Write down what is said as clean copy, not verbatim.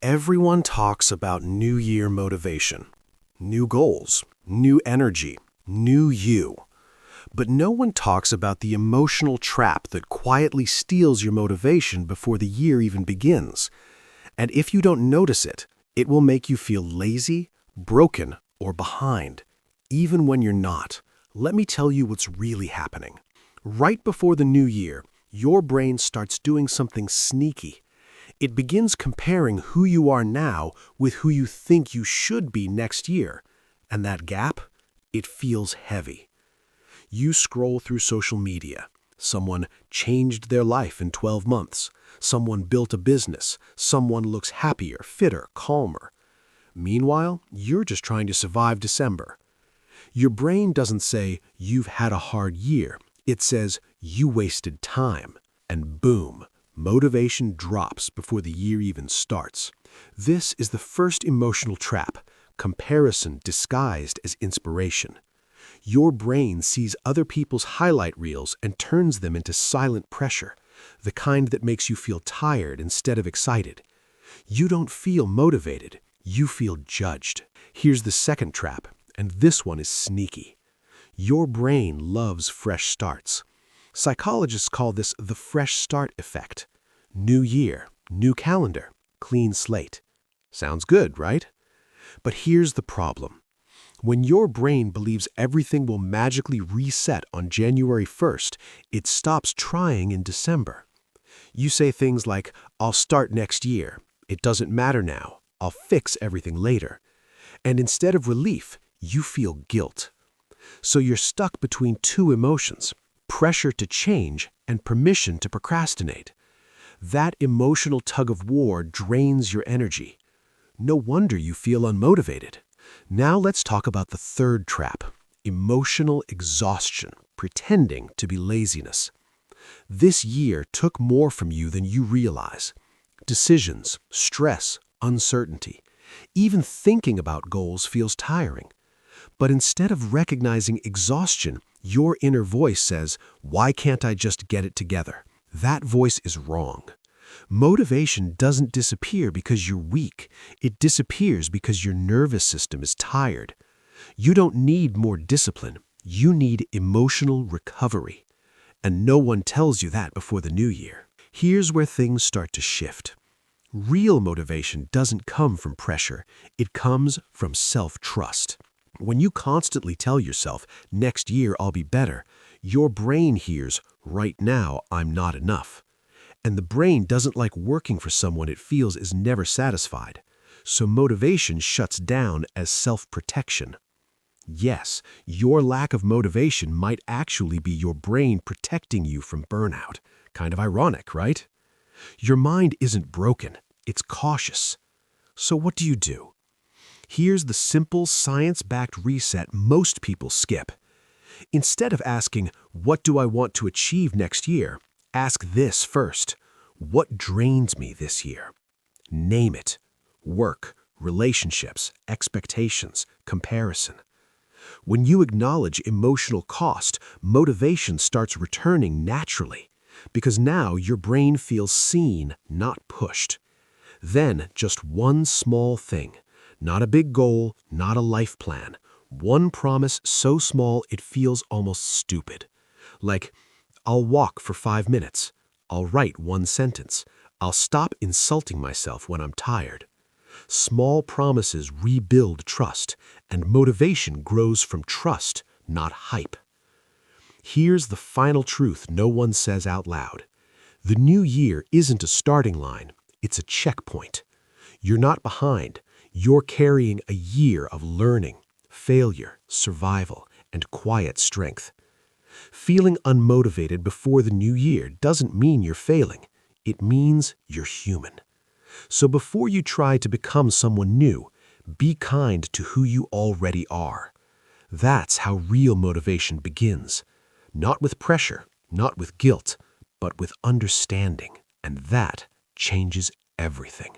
Everyone talks about New Year motivation, new goals, new energy, new you. But no one talks about the emotional trap that quietly steals your motivation before the year even begins. And if you don't notice it, it will make you feel lazy, broken, or behind, even when you're not. Let me tell you what's really happening. Right before the new year, your brain starts doing something sneaky. It begins comparing who you are now with who you think you should be next year. And that gap, it feels heavy. You scroll through social media. Someone changed their life in 12 months. Someone built a business. Someone looks happier, fitter, calmer. Meanwhile, you're just trying to survive December. Your brain doesn't say, "You've had a hard year." It says, "You wasted time." And boom, motivation drops before the year even starts. This is the first emotional trap, comparison disguised as inspiration. Your brain sees other people's highlight reels and turns them into silent pressure, the kind that makes you feel tired instead of excited. You don't feel motivated, you feel judged. Here's the second trap, and this one is sneaky. Your brain loves fresh starts. Psychologists call this the fresh start effect. New year, new calendar, clean slate. Sounds good, right? But here's the problem. When your brain believes everything will magically reset on January 1st, it stops trying in December. You say things like, "I'll start next year. It doesn't matter now. I'll fix everything later." And instead of relief, you feel guilt. So you're stuck between two emotions, pressure to change and permission to procrastinate. That emotional tug-of-war drains your energy. No wonder you feel unmotivated. Now let's talk about the third trap, emotional exhaustion, pretending to be laziness. This year took more from you than you realize. Decisions, stress, uncertainty. Even thinking about goals feels tiring. But instead of recognizing exhaustion, your inner voice says, "Why can't I just get it together?" That voice is wrong. Motivation doesn't disappear because you're weak. It disappears because your nervous system is tired. You don't need more discipline. You need emotional recovery. And no one tells you that before the new year. Here's where things start to shift. Real motivation doesn't come from pressure. It comes from self-trust. When you constantly tell yourself, "Next year I'll be better," your brain hears, "Right now I'm not enough." And the brain doesn't like working for someone it feels is never satisfied. So motivation shuts down as self-protection. Yes, your lack of motivation might actually be your brain protecting you from burnout. Kind of ironic, right? Your mind isn't broken, it's cautious. So what do you do? Here's the simple science-backed reset most people skip. Instead of asking, "What do I want to achieve next year?" ask this first. What drains me this year? Name it. Work, relationships, expectations, comparison. When you acknowledge emotional cost, motivation starts returning naturally, because now your brain feels seen, not pushed. Then just one small thing, not a big goal, not a life plan, one promise so small it feels almost stupid. Like, "I'll walk for 5 minutes. I'll write one sentence. I'll stop insulting myself when I'm tired." Small promises rebuild trust, and motivation grows from trust, not hype. Here's the final truth no one says out loud. The new year isn't a starting line, it's a checkpoint. You're not behind. You're carrying a year of learning, failure, survival, and quiet strength. Feeling unmotivated before the new year doesn't mean you're failing. It means you're human. So before you try to become someone new, be kind to who you already are. That's how real motivation begins. Not with pressure, not with guilt, but with understanding. And that changes everything.